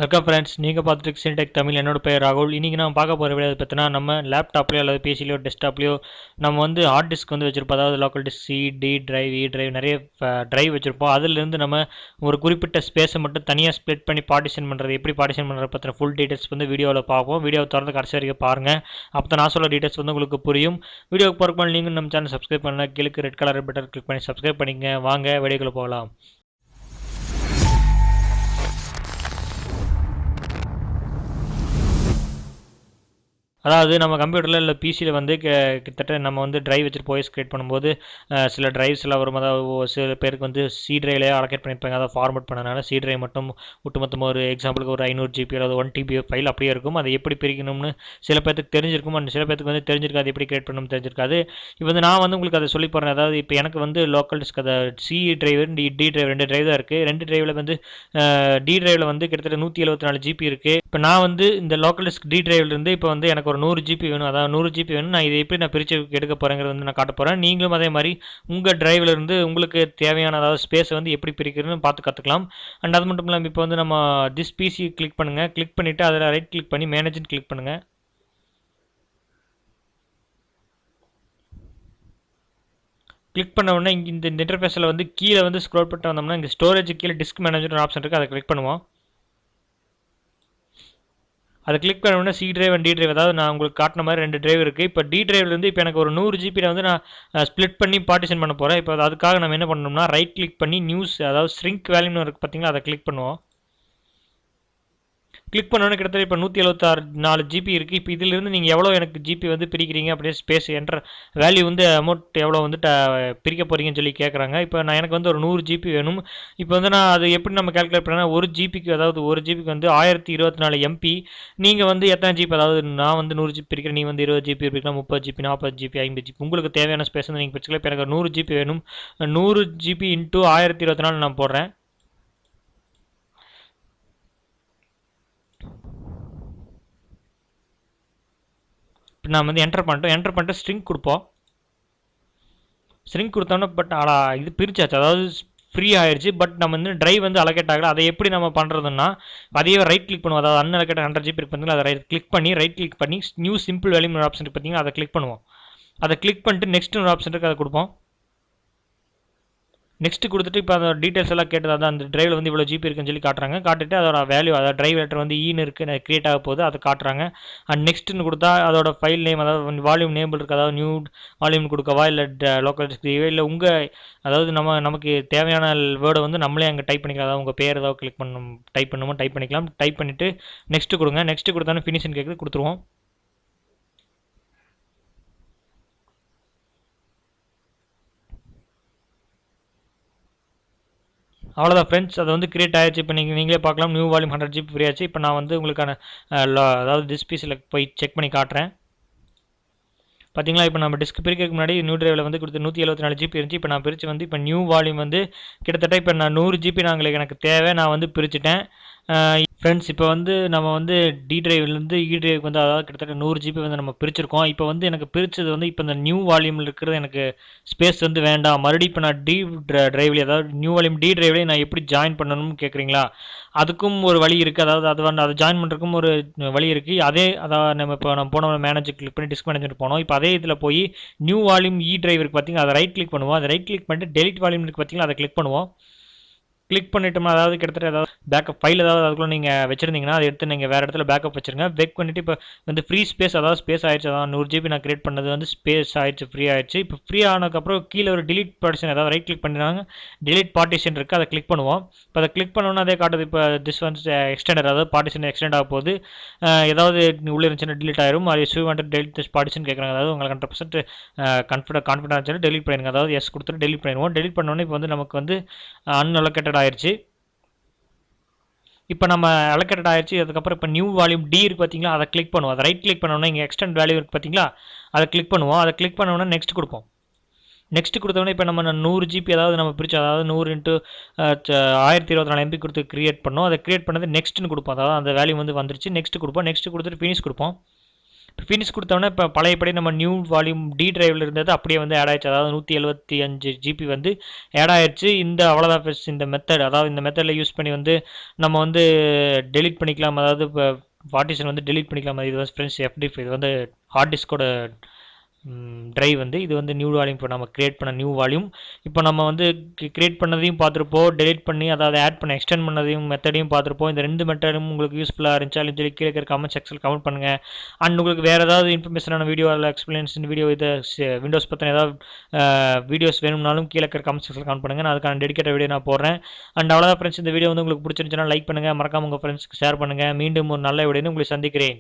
Welcome friends, நீங்கள் பார்த்துட்டு Syntec Tamil. என்னோட பேர் ராகுல். இன்றைக்கி நம்ம பார்க்க போகிற வீடியோ பார்த்தீங்கன்னா, நம்ம லேப்டாப்லையோ அல்லது பிசிலையோ டெஸ்க்டாப்லையோ நம்ம வந்து ஹார்ட் டிஸ்க் வந்து வச்சுருப்போம். அதாவது local disk, C, D drive, E drive, நிறைய டிரைவ் வச்சுருப்போம். அதிலிருந்து நம்ம ஒரு குறிப்பிட்ட ஸ்பேஸை மட்டும் தனியாக ஸ்ப்ளிட் பண்ணி பார்ட்டிஷன் பண்ணுறது, எப்படி பார்ட்டிஷன் பண்ணுறது பற்றின ஃபுல் டீட்டெயில்ஸ் வந்து வீடியோவில் பார்ப்போம். வீடியோ திறந்து கடைசி வரைக்கும் பாருங்கள். அப்போ தான் நான் சொல்ல டீட்டெயில்ஸ் வந்து உங்களுக்கு புரியும். வீடியோக்கு போகிறக்கு முன்னாடி நீங்கள் நம்ம சேனல் சப்ஸ்கிரைப் பண்ணலாம். கீழே ரெட் கலர் பட்டன் கிளிக் பண்ணி சப்ஸ்கிரைப் பண்ணிங்க. வாங்க வீடியோக்குள்ளே போகலாம். அதாவது நம்ம கம்ப்யூட்டரில் இல்லை பிசியில் வந்து கிட்டத்தட்ட நம்ம வந்து டிரைவ் வச்சுட்டு ஓஎஸ் கிரியேட் பண்ணும்போது சில டிரைவ்ஸ் எல்லாம் வரும். அதாவது சில பேருக்கு வந்து சி டிரைவ்லேயே அலோகேட் பண்ணியிருப்பாங்க. அதாவது ஃபார்மேட் பண்ணனால சி டிரைவ் மட்டும் ஒட்டுமொத்தமாக ஒரு எக்ஸாம்பிளுக்கு ஒரு 500 ஜிபி அல்லது 1 டிபி ஃபைல் அப்படியே இருக்கும். அதை எப்படி பிரிக்கணும்னு சில பேருக்கு தெரிஞ்சிருக்கும், அண்ட் சில பேருக்கு வந்து தெரிஞ்சிருக்காது, எப்படி கிரியேட் பண்ணணும்னு தெரிஞ்சிருக்காது. இப்போ வந்து நான் வந்து உங்களுக்கு அதை சொல்லி போகிறேன். அதாவது இப்போ எனக்கு வந்து லோக்கல் டிஸ்க், அதை C drive, D drive, 2 drive தான் இருக்குது. 2 டிரைவில் வந்து டி டிரைவில் வந்து கிட்டத்தட்ட 174 ஜிபி இருக்குது. இப்போ நான் வந்து இந்த லோக்கல் டிஸ்க் டி டிரைவ்லேருந்து இப்போ வந்து எனக்கு ஒரு 100 ஜிபி வேணும். அதாவது 100 ஜிபி வேணும். நான் இதை எப்படி நான் பிரித்து எடுக்க போகிறேங்கிறது வந்து நான் காட்ட போகிறேன். நீங்களும் அதே மாதிரி உங்கள் டிரைவ்லேருந்து உங்களுக்கு தேவையான அதாவது ஸ்பேஸை வந்து எப்படி பிரிக்கிறதுன்னு பார்த்து கற்றுக்கலாம். அண்ட் அது மட்டும் இல்லாமல் இப்போ வந்து நம்ம திஸ் பிசி கிளிக் பண்ணுங்கள். கிளிக் பண்ணிவிட்டு அதில் ரைட் கிளிக் பண்ணி மேனேஜ்னு கிளிக் பண்ணுங்கள். கிளிக் பண்ண உடனே இங்கே இந்த இன்டர்ஃபேஸில் வந்து கீழே வந்து ஸ்க்ரோல் பண்ணிட்டு வந்தோம்னா இங்கே ஸ்டோரேஜ் கீழே டிஸ்க் மேனேஜர் ஆப்ஷன் இருக்குது. அதை கிளிக் பண்ணுவோம். அதை கிளிக் பண்ண உடனே C drive and D drive, அதாவது நான் உங்களுக்கு காட்டின மாதிரி 2 டிரைவ் இருக்குது. இப்போ டி டிரைவ்லேருந்து இப்போ எனக்கு ஒரு 100 ஜிபியில் வந்து நான் ஸ்ப்ளிட் பண்ணி பார்ட்டிஷன் பண்ண போகிறேன். இப்போ அதுக்காக நம்ம என்ன பண்ணணும்னா ரைட் கிளிக் பண்ணி நியூஸ், அதாவது ஸ்ரிங்க் வேல்யூன்னு இருக்குது பார்த்தீங்களா, அதை கிளிக் பண்ணுவோம். கிளிக் பண்ணோன்னே கிட்டத்தட்ட இப்போ 174 ஜிபி இருக்குது. இப்போ இதிலிருந்து நீங்கள் எவ்வளோ எனக்கு ஜிபி வந்து பிரிக்கிறீங்க அப்படியே ஸ்பேஸ் என்ற வேல்யூ வந்து அமௌண்ட் எவ்வளோ வந்து பிரிக்க போகிறீங்கன்னு சொல்லி கேட்குறாங்க. இப்போ நான் எனக்கு வந்து ஒரு 100 ஜிபி வேணும். இப்போ வந்து நான் அது எப்படி நம்ம கால்குலேட் பண்ணேன்னா ஒரு ஜிபிக்கு, அதாவது ஒரு ஜிபிக்கு வந்து 1024 எம்பி. நீங்கள் வந்து எத்தனை ஜிபி, அதாவது நான் வந்து 100 ஜிபி பிரிக்கிறேன், நீங்கள் வந்து 20 ஜிபி பிரிக்கலாம், 30 ஜிபி, 40 ஜிபி, 50 ஜிபி, உங்களுக்கு தேவையான ஸ்பேஸ் வந்து நீங்கள் பிரிச்சுக்கலாம். இப்போ எனக்கு 100 ஜிபி வேணும். 100 ஜிபி இன்ட்டு 1024 நான் போடுறேன். இப்போ நான் வந்து என்டர் பண்ணிட்டு ஸ்ட்ரிங் கொடுப்போம். ஸ்ட்ரிங் கொடுத்தோன்னே பட் இது பிரிச்சாச்சு, அதாவது ஃப்ரீ ஆயிடுச்சு. பட் நம்ம வந்து டிரைவ் வந்து அலோகேட் ஆகல. அதை எப்படி நம்ம பண்ணுறதுன்னா அதையே ரைட் கிளிக் பண்ணுவோம். அதாவது அன்அலோகேட் 100 ஜிபி இருக்கு பார்த்தீங்களா, அதை ரைட் கிளிக் பண்ணி நியூ சிம்பிள் வேல்யூ ஒரு ஆப்ஷன் இருக்கு பார்த்தீங்களா, அதை கிளிக் பண்ணுவோம். அதை கிளிக் பண்ணிட்டு நெக்ஸ்ட் ஒரு ஆப்ஷன் இருக்குது, அதை கொடுப்போம். நெக்ஸ்ட் கொடுத்துட்டு இப்போ அதோட டீட்டெயில்ஸ் எல்லாம் கேட்டது, அதான் அந்த டிரைவில் வந்து இவ்வளோ ஜிபி இருக்குன்னு சொல்லி காட்டுறாங்க. காட்டிட்டு அதோட வேல்யூ, அதாவது டிரைவ் லெட்டர் வந்து ஈன்னு இருக்குது, கிரியேட் ஆக போகுது, அதை காட்டுறாங்க. அண்ட் நெக்ஸ்ட்னு கொடுத்தா அதோட ஃபைல் நேம், அதாவது வால்யூம் நேம் இருக்குது, அதாவது நியூ வால்யூம் கொடுக்கவா இல்லை லோக்கல் டிஸ்க் இல்லை உங்கள், அதாவது நமக்கு தேவையான வேர்டை வந்து நம்மளே அங்கே டைப் பண்ணிக்கலாம். அதாவது உங்கள் பேர் ஏதாவது கிளிக் டைப் பண்ணிக்கலாம். டைப் பண்ணிவிட்டு நெக்ஸ்ட் கொடுங்க. நெக்ஸ்ட் கொடுத்தாலும் ஃபினிஷ்னு கேட்குது, கொடுத்துருவோம். அவ்வளோதான் ஃப்ரெண்ட்ஸ், அது வந்து கிரியேட் ஆயிடுச்சு. இப்போ நீங்களே பார்க்கலாம், நியூ வால்யூம் 100 ஜிபி ஃப்ரீ ஆச்சு. இப்போ நான் வந்து உங்களுக்கான அதாவது டிஸ்பிசியில் போய் செக் பண்ணி காட்டுறேன். பார்த்தீங்களா, இப்போ நம்ம டிஸ்க் பிரிக்கிறதுக்கு முன்னாடி நியூ டிரைவில் வந்து கொடுத்து 174 ஜிபி இருந்துச்சு. இப்போ நான் பிரித்து வந்து இப்போ நியூ வால்யூம் வந்து கிட்டத்தட்ட இப்போ நான் 100 ஜிபி எனக்கு தேவை, நான் வந்து பிரிச்சுட்டேன். ஃப்ரெண்ட்ஸ், இப்போ வந்து நம்ம வந்து டி டிரைவ்லேருந்து இ டிரைவுக்கு வந்து அதாவது கிட்டத்தட்ட 100 ஜிபி வந்து நம்ம பிரிச்சிருக்கோம். இப்போ வந்து எனக்கு பிரித்தது வந்து இப்போ இந்த நியூ வால்யூமில் இருக்கிறது எனக்கு ஸ்பேஸ் வந்து வேண்டாம். மறுபடியும் இப்போ நான் டி டிரைவ்லேயே, அதாவது நியூ வால்யூம் டி டிரைவ்லேயே நான் எப்படி ஜாயின் பண்ணணும்னு கேட்குறீங்களா, அதுக்கும் ஒரு வழி இருக்குது. அதாவது அது வந்து அதை ஜாயின் பண்ணுறதுக்கும் ஒரு வழி இருக்குது. அதாவது நம்ம இப்போ நம்ம போன மேனேஜர் கிளிக் பண்ணி டிஸ்க் மேனேஜர் போனோம். இப்போ அதே இதில் போய் நியூ வால்யூம் இ டிரைவ் இருக்குது பார்த்தீங்கன்னா, அதை ரைட் கிளிக் பண்ணுவோம். அதை ரைட் கிளிக் பண்ணிட்டு டெலிட் வால்யூம் இருக்குது பார்த்தீங்களா, அதை கிளிக் பண்ணுவோம். கிளிக் பண்ணிட்டோம்னா அதாவது கிட்டத்தட்ட ஏதாவது பேக்கப் ஃபைல் ஏதாவது அதுக்குள்ளே நீங்கள் வச்சுருந்தீங்கன்னா அதை எடுத்து நீங்கள் வேறு இடத்துல பேக்கப் வச்சுருங்க. பேக் பண்ணிவிட்டு இப்போ வந்து ஃப்ரீ ஸ்பேஸ், அதாவது ஸ்பேஸ் ஆயிடுச்சு. அதாவது 100 ஜிபி நான் கிரியேட் பண்ணது வந்து ஸ்பேஸ் ஆயிடுச்சு, ஃப்ரீ ஆயிடுச்சு. இப்போ ஃப்ரீ ஆனதுக்கப்புறம் கீழே ஒரு டிலீட் பார்ட்டிஷன், அதாவது ரைட் கிளிக் பண்ணிடுறாங்க, டிலீட் பார்ட்டிஷன் இருக்குது, அதை கிளிக் பண்ணுவோம். இப்போ அதை கிளிக் பண்ணோன்னா அதே காட்டுது. இப்போ திஸ் வந்து எக்ஸ்டெண்டர், அதாவது பார்ட்டிஷன் எக்ஸ்டெண்ட் ஆக போகுது. ஏதாவது உள்ளே இருந்துச்சுன்னா டிலீட் ஆயிரும். அது you want delete this partition கேட்குறாங்க. அதாவது உங்களுக்கு 100% கான்ஃபிடன்ஸ் டெலிட் பண்ணிடுங்க. அதாவது எஸ் கொடுத்துட்டு டெலிட் பண்ணிடுவோம். டெலிட் பண்ணோன்னே இப்போ வந்து நமக்கு வந்து அன்அலோகேட்டட் ஆயிடுச்சு. இப்போ நம்ம அலோகேட்டட் ஆயிடுச்சு. அதுக்கப்புறம் இப்போ நியூ வால்யூம் டி இருக்குது பார்த்தீங்களா, அதை கிளிக் பண்ணுவோம். அதை ரைட் கிளிக் பண்ணோன்னா இங்கே எக்ஸ்டெண்ட் வேல்யூ இருக்குது பார்த்தீங்களா, அதை கிளிக் பண்ணுவோம். அதை கிளிக் பண்ணோன்னா நெக்ஸ்ட் கொடுப்போம். நெக்ஸ்ட் கொடுத்தோன்னே இப்போ நம்ம 100 ஜிபி, அதாவது நம்ம பிரித்து, அதாவது 100 இன்ட்டு 1024 எம்பி கொடுத்து கிரியேட் பண்ணோம். அதை கிரியேட் பண்ணது நெக்ஸ்ட்னு கொடுப்போம். அதாவது அந்த வேல்யூ வந்து வந்துருச்சு. நெக்ஸ்ட் கொடுப்போம். நெக்ஸ்ட் கொடுத்துட்டு ஃபினிஷ் கொடுப்போம். ஃபினிஷ் கொடுத்தோன்னே இப்போ பழையபடி நம்ம நியூ வால்யூம் டி டிரைவில் இருந்தது அப்படியே வந்து ஆட் ஆயிடுச்சு. அதாவது 175 ஜிபி வந்து ஆட் ஆயிடுச்சு. இந்த அவ்வளோதான் ஃப்ரெண்ட்ஸ் இந்த மெத்தட். அதாவது இந்த மெத்தடில் யூஸ் பண்ணி வந்து நம்ம வந்து டெலிட் பண்ணிக்கலாம். அதாவது இப்போ பார்ட்டிஷன் வந்து டெலிட் பண்ணிக்கலாம். இது வந்து ஃப்ரெண்ட்ஸ் எஃப்டிஃப், இது வந்து ஹார்ட் டிஸ்கோட ட்ரைவ் வந்து இது வந்து நியூ வால்யூம். இப்போ நம்ம கிரியேட் பண்ண நியூ வால்யூம் இப்போ நம்ம வந்து கிரியேட் பண்ணதையும் பார்த்துருப்போம், டெலிட் பண்ணி அதாவது ஆட் பண்ண எக்ஸ்டெண்ட் பண்ணதையும் மெத்தடையும் பார்த்துருப்போம். இந்த 2 மெத்தடும் உங்களுக்கு யூஸ்ஃபுல்லாக இருந்துச்சாலும் சொல்லி கீழே இருக்கிற கமெண்ட் செக்ஷனில் கமெண்ட் பண்ணுங்கள். அண்ட் உங்களுக்கு வேறு ஏதாவது இன்ஃபர்மேஷனான வீடியோ அதில் எக்ஸ்பிளேஷன் வீடியோ இது விண்டோஸ் பற்றின ஏதாவது வீடியோஸ் வேணும்னாலும் கீழே இருக்கிற கமெண்ட் செக்ஷனில் கமெண்ட் பண்ணுங்கள். நான் அதுக்கான டெடிக்கேட் வீடியோ நான் போடுறேன். அண்ட் அவ்வளோதான் ஃப்ரெண்ட்ஸ், இந்த வீடியோ வந்து உங்களுக்கு பிடிச்சிருந்துச்சுன்னா லைக் பண்ணுங்கள், மறக்காம உங்கள் ஃப்ரெண்ட்ஸ்க்கு ஷேர் பண்ணுங்கள். மீண்டும் ஒரு நல்ல வீடியோன்னு உங்களை சந்திக்கிறேன்.